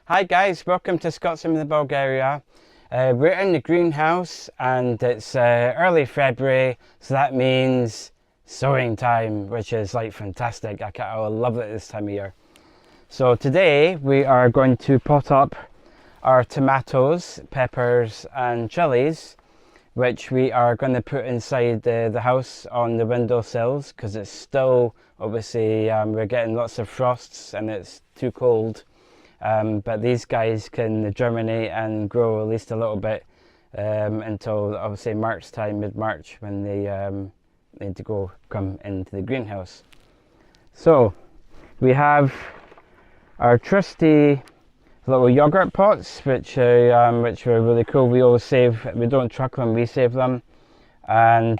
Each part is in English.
Hi guys, welcome to Scotsman in Bulgaria. We're in the greenhouse and it's early February, so that means sowing time, which is like fantastic. I love it this time of year. So today we are going to pot up our tomatoes, peppers and chilies, which we are going to put inside the house on the windowsills because it's still, obviously, we're getting lots of frosts and it's too cold. But these guys can germinate and grow at least a little bit until obviously March time, mid-March, when they need to come into the greenhouse. So we have our trusty little yogurt pots, which are really cool. We always save. We don't chuck them. We save them, and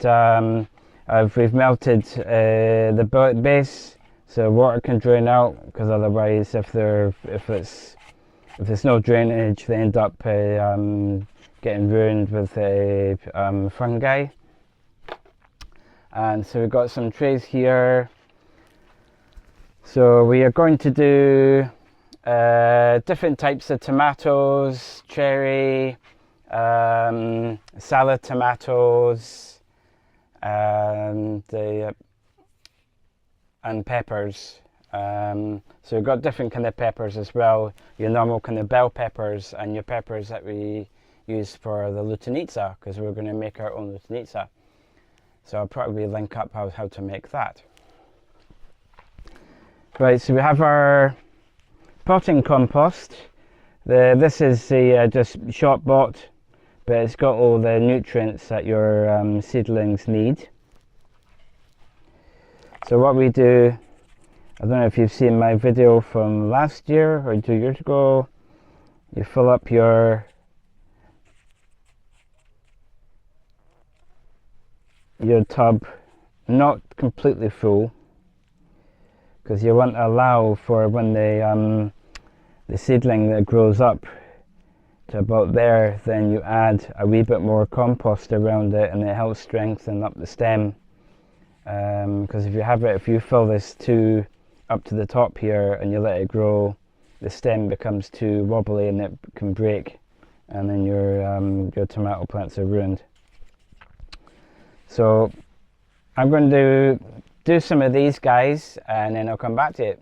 we've melted the base. So water can drain out, because otherwise if there's no drainage, they end up getting ruined with fungi. And so we've got some trays here. So we are going to do different types of tomatoes, cherry, salad tomatoes, and peppers. So we've got different kind of peppers as well. Your normal kind of bell peppers and your peppers that we use for the lutenitsa, because we're going to make our own lutenitsa. So I'll probably link up how to make that. Right, so we have our potting compost. This is the just shop bought, but it's got all the nutrients that your seedlings need. So what we do, I don't know if you've seen my video from last year or 2 years ago, you fill up your tub, not completely full, because you want to allow for when the seedling that grows up to about there, then you add a wee bit more compost around it and it helps strengthen up the stem. Because if you fill this too up to the top here and you let it grow, the stem becomes too wobbly and it can break, and then your tomato plants are ruined. So I'm going to do some of these guys and then I'll come back to it.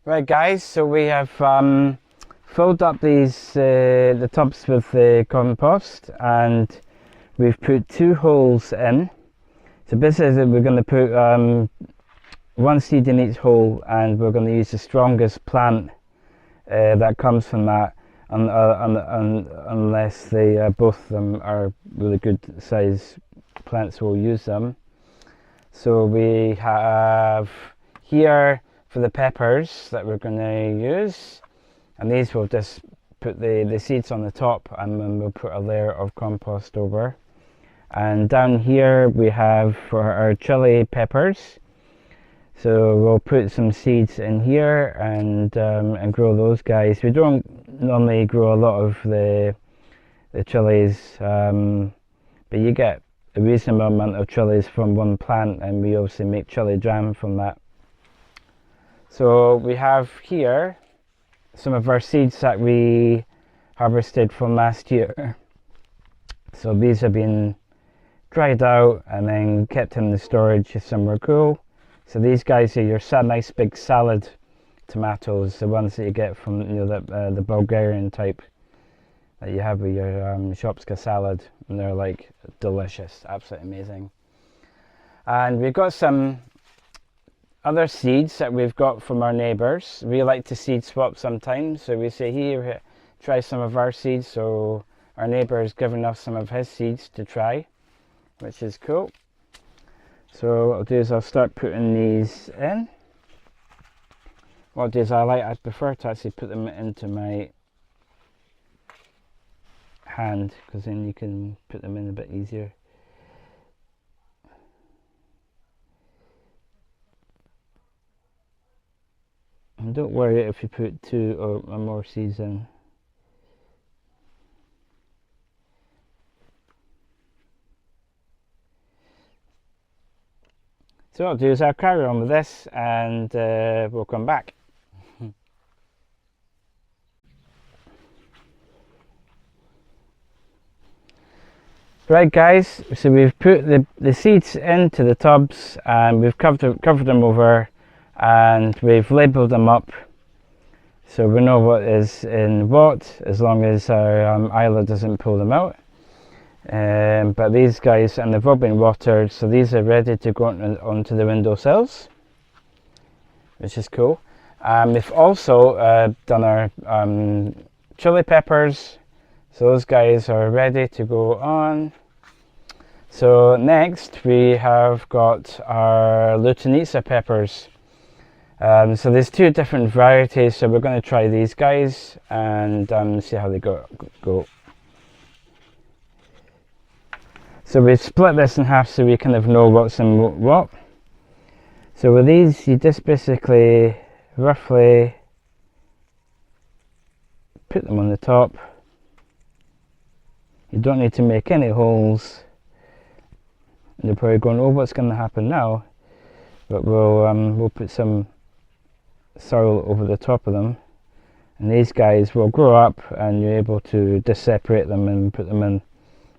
Right guys, so we have filled up the tubs with the compost, and we've put 2 holes in. So basically we're going to put 1 seed in each hole, and we're going to use the strongest plant that comes from that, unless both of them are really good size plants, we'll use them. So we have here for the peppers that we're going to use, and these we'll just put the seeds on the top, and then we'll put a layer of compost over. And down here we have for our chili peppers, so we'll put some seeds in here and grow those guys. We don't normally grow a lot of the chilies, but you get a reasonable amount of chilies from one plant, and we obviously make chili jam from that. So we have here some of our seeds that we harvested from last year. So these have been dried out and then kept in the storage somewhere cool. So these guys are your nice big salad tomatoes, the ones that you get from the Bulgarian type that you have with your Shopska salad, and they're like delicious, absolutely amazing. And we've got some other seeds that we've got from our neighbours. We like to seed swap sometimes, so we say, here, try some of our seeds. So our neighbour has given us some of his seeds to try, which is cool. So what I'll do is I'll start putting these in. What I'll do is I prefer to actually put them into my hand, because then you can put them in a bit easier. And don't worry if you put 2 or more seeds in. So what I'll do is I'll carry on with this and we'll come back. Right guys, so we've put the seeds into the tubs and we've covered them over and we've labelled them up so we know what is in what, as long as our Isla doesn't pull them out. But these guys, and they've all been watered, so these are ready to go onto the windowsills, which is cool. We've also done our chili peppers, so those guys are ready to go on. So next we have got our Lutenica peppers. So there's two different varieties, so we're going to try these guys and see how they go. So we've split this in half so we kind of know what's in what. So with these, you just basically roughly put them on the top. You don't need to make any holes. And you're probably going, oh, what's going to happen now? But we'll put some soil over the top of them. And these guys will grow up and you're able to just separate them and put them in.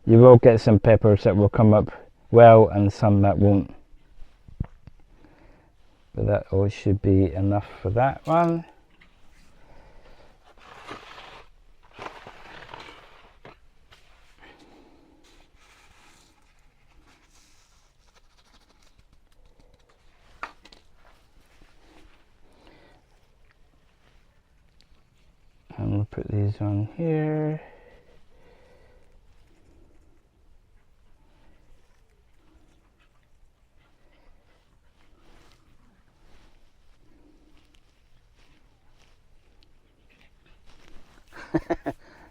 You will get some peppers that will come up well and some that won't. But that all should be enough for that one. And we'll put these on here.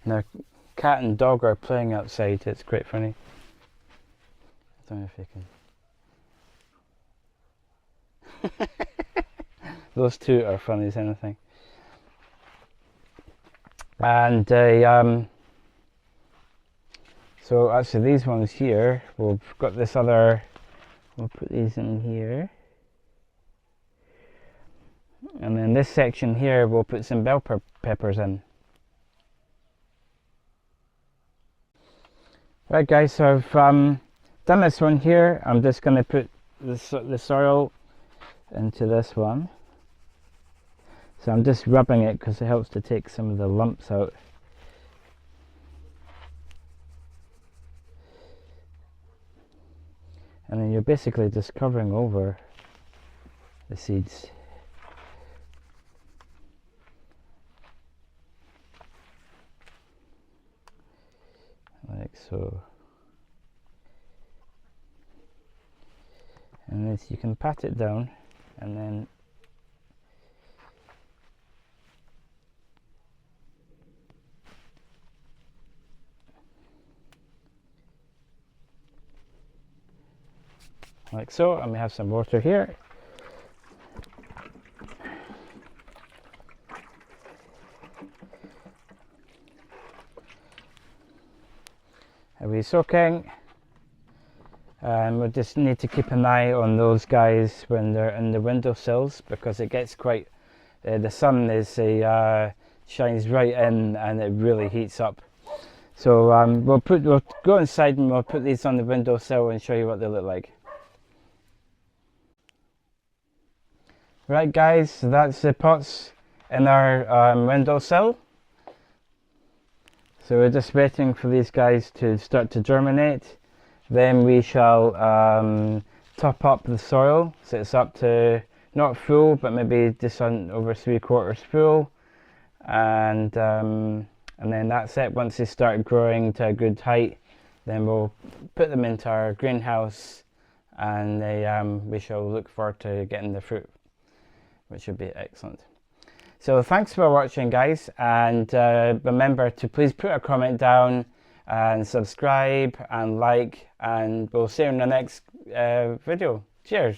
Now, cat and dog are playing outside. It's quite funny. I don't know if you can. Those two are funny as anything. And so actually these ones here, we've got this other. We'll put these in here. And then this section here, we'll put some bell peppers in. Right guys, so I've done this one here. I'm just going to put the soil into this one. So I'm just rubbing it because it helps to take some of the lumps out. And then you're basically just covering over the seeds. Like so. And this, you can pat it down and then like so, and we have some water here. Are we soaking? And we just need to keep an eye on those guys when they're in the windowsills because it gets quite, the sun is shines right in and it really heats up. So we'll go inside and we'll put these on the windowsill and show you what they look like. Right guys, so that's the pots in our windowsill. So we're just waiting for these guys to start to germinate. Then we shall top up the soil so it's up to not full but maybe just on over 3/4 full, and then that's it. Once they start growing to a good height, then we'll put them into our greenhouse and we shall look forward to getting the fruit, which would be excellent. So thanks for watching guys, and remember to please put a comment down and subscribe and like, and we'll see you in the next video. Cheers.